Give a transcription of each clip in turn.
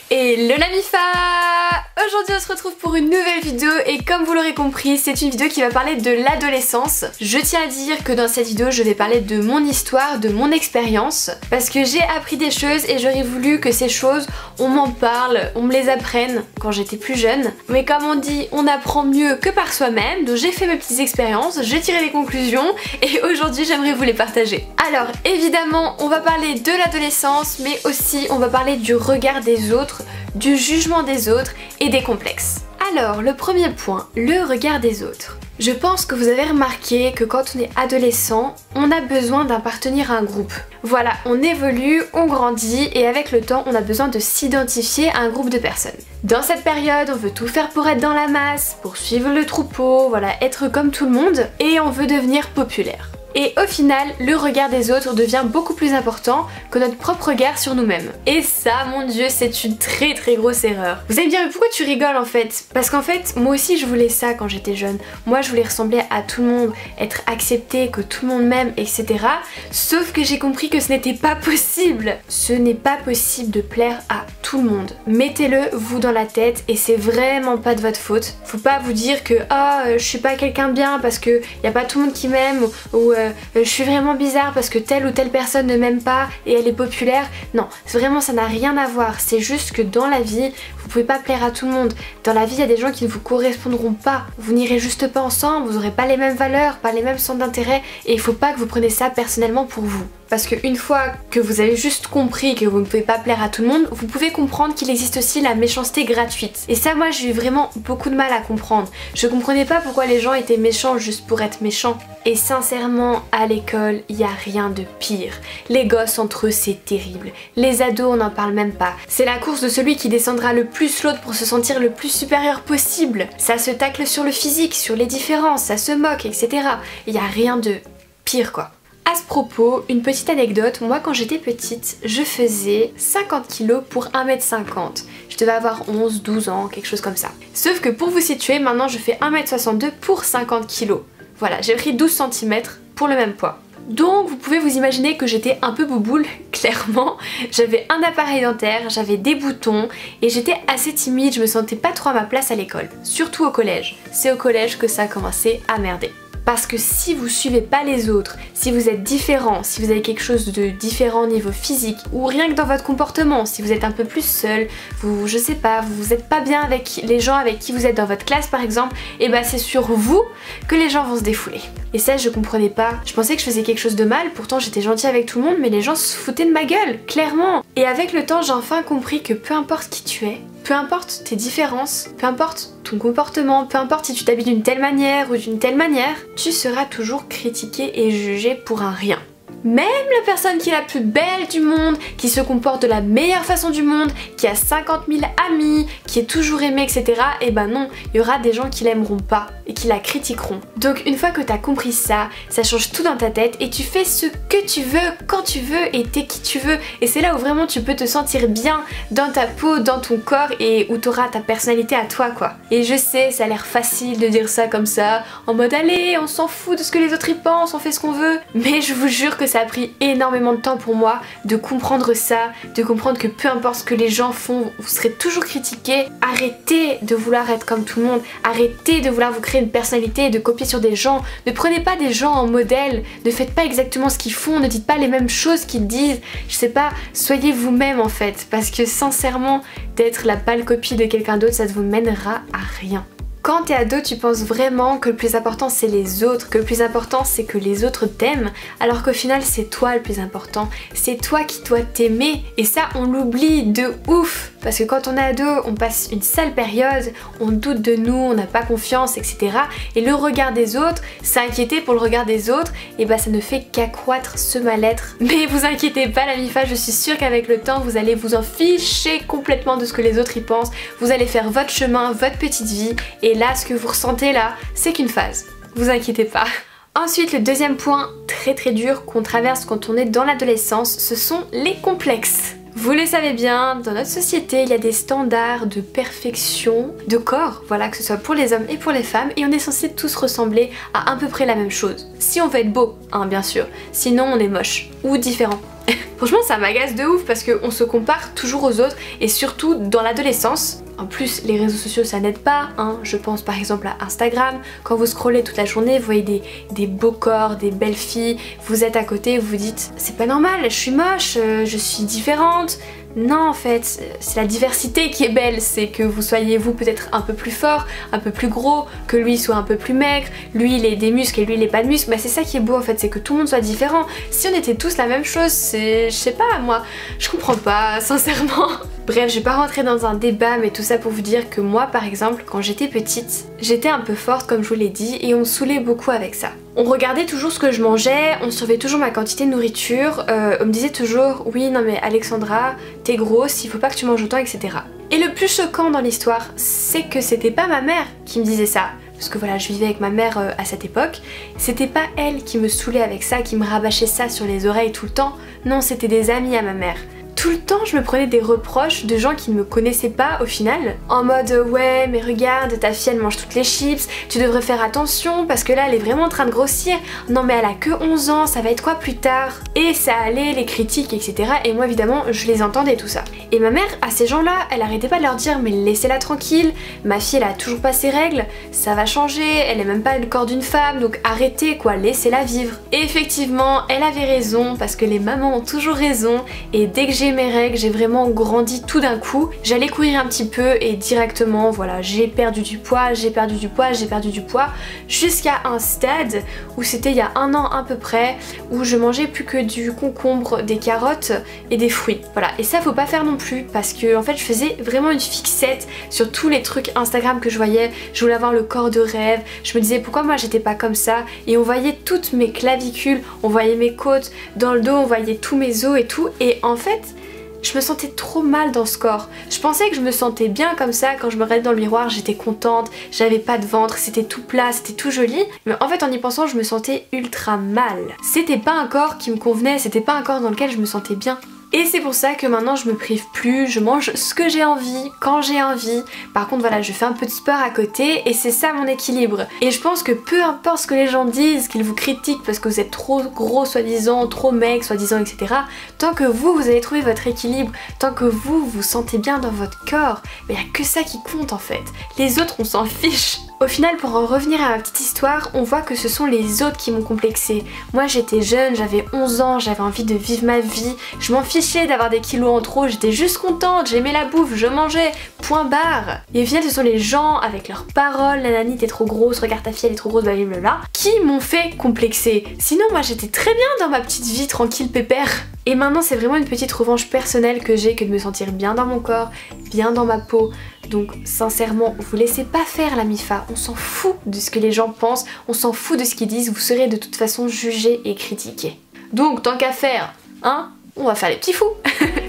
Hello la MIFA! Aujourd'hui on se retrouve pour une nouvelle vidéo et comme vous l'aurez compris, c'est une vidéo qui va parler de l'adolescence. Je tiens à dire que dans cette vidéo je vais parler de mon histoire, de mon expérience, parce que j'ai appris des choses et j'aurais voulu que ces choses, on m'en parle, on me les apprenne quand j'étais plus jeune. Mais comme on dit, on apprend mieux que par soi-même, donc j'ai fait mes petites expériences, j'ai tiré des conclusions et aujourd'hui j'aimerais vous les partager. Alors évidemment on va parler de l'adolescence, mais aussi on va parler du regard des autres, du jugement des autres et des complexes. Alors le premier point, le regard des autres. Je pense que vous avez remarqué que quand on est adolescent, on a besoin d'appartenir à un groupe. Voilà, on évolue, on grandit et avec le temps on a besoin de s'identifier à un groupe de personnes. Dans cette période, on veut tout faire pour être dans la masse, pour suivre le troupeau, voilà, être comme tout le monde et on veut devenir populaire. Et au final, le regard des autres devient beaucoup plus important que notre propre regard sur nous-mêmes. Et ça, mon dieu, c'est une très grosse erreur. Vous allez me dire, mais pourquoi tu rigoles en fait? Parce qu'en fait, moi aussi je voulais ça quand j'étais jeune. Moi je voulais ressembler à tout le monde, être acceptée, que tout le monde m'aime, etc. Sauf que j'ai compris que ce n'était pas possible. Ce n'est pas possible de plaire à tout le monde. Mettez-le vous dans la tête et c'est vraiment pas de votre faute. Faut pas vous dire que je suis pas quelqu'un de bien parce que y a pas tout le monde qui m'aime ou je suis vraiment bizarre parce que telle ou telle personne ne m'aime pas et elle est populaire. Non, vraiment ça n'a rien à voir. C'est juste que dans la vie, vous pouvez pas plaire à tout le monde. Dans la vie, il y a des gens qui ne vous correspondront pas. Vous n'irez juste pas ensemble, vous aurez pas les mêmes valeurs, pas les mêmes centres d'intérêt et il faut pas que vous preniez ça personnellement pour vous. Parce qu'une fois que vous avez juste compris que vous ne pouvez pas plaire à tout le monde, vous pouvez comprendre qu'il existe aussi la méchanceté gratuite. Et ça, moi, j'ai eu vraiment beaucoup de mal à comprendre. Je comprenais pas pourquoi les gens étaient méchants juste pour être méchants. Et sincèrement, à l'école, il n'y a rien de pire. Les gosses entre eux, c'est terrible. Les ados, on n'en parle même pas. C'est la course de celui qui descendra le plus l'autre pour se sentir le plus supérieur possible. Ça se tacle sur le physique, sur les différences, ça se moque, etc. Il n'y a rien de pire, quoi. À ce propos, une petite anecdote, moi quand j'étais petite, je faisais 50 kg pour 1m50. Je devais avoir 11-12 ans, quelque chose comme ça. Sauf que pour vous situer, maintenant je fais 1m62 pour 50 kg. Voilà, j'ai pris 12 cm pour le même poids. Donc vous pouvez vous imaginer que j'étais un peu bouboule, clairement. J'avais un appareil dentaire, j'avais des boutons et j'étais assez timide, je me sentais pas trop à ma place à l'école. Surtout au collège. C'est au collège que ça a commencé à merder. Parce que si vous suivez pas les autres, si vous êtes différent, si vous avez quelque chose de différent au niveau physique ou rien que dans votre comportement, si vous êtes un peu plus seul, je sais pas, vous êtes pas bien avec les gens avec qui vous êtes dans votre classe par exemple, et bah c'est sur vous que les gens vont se défouler. Et ça je comprenais pas, je pensais que je faisais quelque chose de mal, pourtant j'étais gentille avec tout le monde mais les gens se foutaient de ma gueule, clairement. Et avec le temps j'ai enfin compris que peu importe qui tu es, peu importe tes différences, peu importe ton comportement, peu importe si tu t'habilles d'une telle manière ou d'une telle manière, tu seras toujours critiqué et jugé pour un rien. Même la personne qui est la plus belle du monde, qui se comporte de la meilleure façon du monde, qui a 50 000 amis, qui est toujours aimée, etc. Et ben non, il y aura des gens qui l'aimeront pas et qui la critiqueront. Donc une fois que t'as compris ça, ça change tout dans ta tête et tu fais ce que tu veux, quand tu veux et t'es qui tu veux. Et c'est là où vraiment tu peux te sentir bien dans ta peau, dans ton corps et où t'auras ta personnalité à toi quoi. Et je sais, ça a l'air facile de dire ça comme ça, en mode allez, on s'en fout de ce que les autres y pensent, on fait ce qu'on veut. Mais je vous jure que ça a pris énormément de temps pour moi de comprendre ça, de comprendre que peu importe ce que les gens font, vous serez toujours critiqué. Arrêtez de vouloir être comme tout le monde, arrêtez de vouloir vous créer une personnalité et de copier sur des gens. Ne prenez pas des gens en modèle, ne faites pas exactement ce qu'ils font, ne dites pas les mêmes choses qu'ils disent, je sais pas, soyez vous-même en fait, parce que sincèrement, d'être la pâle copie de quelqu'un d'autre, ça ne vous mènera à rien. Quand t'es ado, tu penses vraiment que le plus important c'est les autres, que le plus important c'est que les autres t'aiment, alors qu'au final c'est toi le plus important, c'est toi qui dois t'aimer. Et ça on l'oublie de ouf, parce que quand on est ado, on passe une sale période, on doute de nous, on n'a pas confiance, etc. Et le regard des autres, s'inquiéter pour le regard des autres, et bah ça ne fait qu'accroître ce mal-être. Mais vous inquiétez pas la MIFA, je suis sûre qu'avec le temps vous allez vous en ficher complètement de ce que les autres y pensent, vous allez faire votre chemin, votre petite vie, et là ce que vous ressentez là, c'est qu'une phase. Vous inquiétez pas. Ensuite, le deuxième point très dur qu'on traverse quand on est dans l'adolescence, ce sont les complexes. Vous le savez bien, dans notre société, il y a des standards de perfection de corps, voilà, que ce soit pour les hommes et pour les femmes, et on est censé tous ressembler à peu près la même chose. Si on veut être beau, hein, bien sûr, sinon on est moche ou différent. Franchement ça m'agace de ouf parce qu'on se compare toujours aux autres et surtout dans l'adolescence. En plus les réseaux sociaux ça n'aide pas, hein. Je pense par exemple à Instagram, quand vous scrollez toute la journée vous voyez des beaux corps, des belles filles, vous êtes à côté, vous vous dites c'est pas normal, je suis moche, je suis différente. Non en fait, c'est la diversité qui est belle, c'est que vous soyez vous peut-être un peu plus fort, un peu plus gros, que lui soit un peu plus maigre, lui il ait des muscles et lui il ait pas de muscles, mais c'est ça qui est beau en fait, c'est que tout le monde soit différent. Si on était tous la même chose, c'est... je sais pas moi, je comprends pas sincèrement. Bref, je vais pas rentrer dans un débat, mais tout ça pour vous dire que moi par exemple, quand j'étais petite, j'étais un peu forte comme je vous l'ai dit et on me saoulait beaucoup avec ça. On regardait toujours ce que je mangeais, on surveillait toujours ma quantité de nourriture, on me disait toujours oui non mais Alexandra, t'es grosse, il faut pas que tu manges autant, etc. Et le plus choquant dans l'histoire, c'est que c'était pas ma mère qui me disait ça. Parce que voilà, je vivais avec ma mère à cette époque. C'était pas elle qui me saoulait avec ça, qui me rabâchait ça sur les oreilles tout le temps. Non, c'était des amis à ma mère. Tout le temps je me prenais des reproches de gens qui ne me connaissaient pas au final, en mode ouais mais regarde ta fille elle mange toutes les chips, tu devrais faire attention parce que là elle est vraiment en train de grossir, non mais elle a que 11 ans, ça va être quoi plus tard? Et ça allait, les critiques etc. Et moi évidemment je les entendais tout ça. Et ma mère à ces gens là elle arrêtait pas de leur dire mais laissez-la tranquille, ma fille elle a toujours pas ses règles, ça va changer, elle est même pas le corps d'une femme donc arrêtez quoi, laissez-la vivre. Et effectivement elle avait raison parce que les mamans ont toujours raison et dès que j'ai mes règles, j'ai vraiment grandi tout d'un coup. J'allais courir un petit peu et directement, voilà, j'ai perdu du poids, j'ai perdu du poids, j'ai perdu du poids, jusqu'à un stade où c'était il y a 1 an à peu près, où je mangeais plus que du concombre, des carottes et des fruits. Voilà, et ça faut pas faire non plus parce que en fait je faisais vraiment une fixette sur tous les trucs Instagram que je voyais. Je voulais avoir le corps de rêve, je me disais pourquoi moi j'étais pas comme ça, et on voyait toutes mes clavicules, on voyait mes côtes, dans le dos on voyait tous mes os et tout, et en fait je me sentais trop mal dans ce corps. Je pensais que je me sentais bien comme ça, quand je me regardais dans le miroir j'étais contente, j'avais pas de ventre, c'était tout plat, c'était tout joli, mais en fait en y pensant je me sentais ultra mal. C'était pas un corps qui me convenait, c'était pas un corps dans lequel je me sentais bien. Et c'est pour ça que maintenant je me prive plus, je mange ce que j'ai envie, quand j'ai envie. Par contre voilà, je fais un peu de sport à côté et c'est ça mon équilibre. Et je pense que peu importe ce que les gens disent, qu'ils vous critiquent parce que vous êtes trop gros soi-disant, trop maigre soi-disant, etc. Tant que vous allez trouver votre équilibre, tant que vous vous sentez bien dans votre corps, il n'y a que ça qui compte en fait. Les autres on s'en fiche. Au final, pour en revenir à ma petite histoire, on voit que ce sont les autres qui m'ont complexée. Moi j'étais jeune, j'avais 11 ans, j'avais envie de vivre ma vie, je m'en fichais d'avoir des kilos en trop, j'étais juste contente, j'aimais la bouffe, je mangeais, point barre. Et au final ce sont les gens avec leurs paroles, nanani t'es trop grosse, regarde ta fille elle est trop grosse, blablabla, qui m'ont fait complexer. Sinon moi j'étais très bien dans ma petite vie tranquille pépère. Et maintenant c'est vraiment une petite revanche personnelle que j'ai que de me sentir bien dans mon corps, bien dans ma peau. Donc sincèrement, vous laissez pas faire la MIFA, on s'en fout de ce que les gens pensent, on s'en fout de ce qu'ils disent, vous serez de toute façon jugé et critiqué. Donc tant qu'à faire, hein, on va faire les petits fous.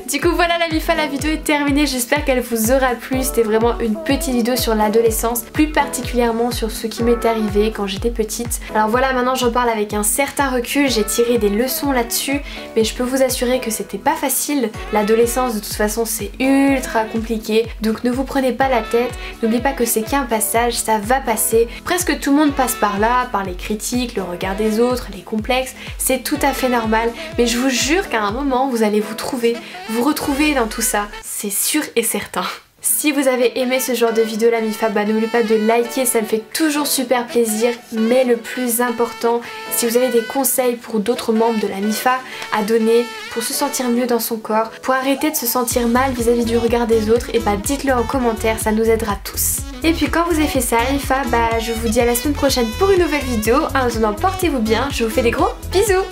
Du coup voilà la MIFA, la vidéo est terminée, j'espère qu'elle vous aura plu. C'était vraiment une petite vidéo sur l'adolescence, plus particulièrement sur ce qui m'est arrivé quand j'étais petite. Alors voilà, maintenant j'en parle avec un certain recul, j'ai tiré des leçons là-dessus, mais je peux vous assurer que c'était pas facile. L'adolescence de toute façon c'est ultra compliqué, donc ne vous prenez pas la tête, n'oubliez pas que c'est qu'un passage, ça va passer. Presque tout le monde passe par là, par les critiques, le regard des autres, les complexes, c'est tout à fait normal, mais je vous jure qu'à un moment vous allez vous retrouver dans tout ça, c'est sûr et certain. Si vous avez aimé ce genre de vidéo la MIFA, n'oubliez pas de liker, ça me fait toujours super plaisir. Mais le plus important, si vous avez des conseils pour d'autres membres de la MIFA à donner pour se sentir mieux dans son corps, pour arrêter de se sentir mal vis-à-vis du regard des autres, et dites-le en commentaire, ça nous aidera tous. Et puis quand vous avez fait ça la MIFA, je vous dis à la semaine prochaine pour une nouvelle vidéo. En attendant, portez-vous bien, je vous fais des gros bisous.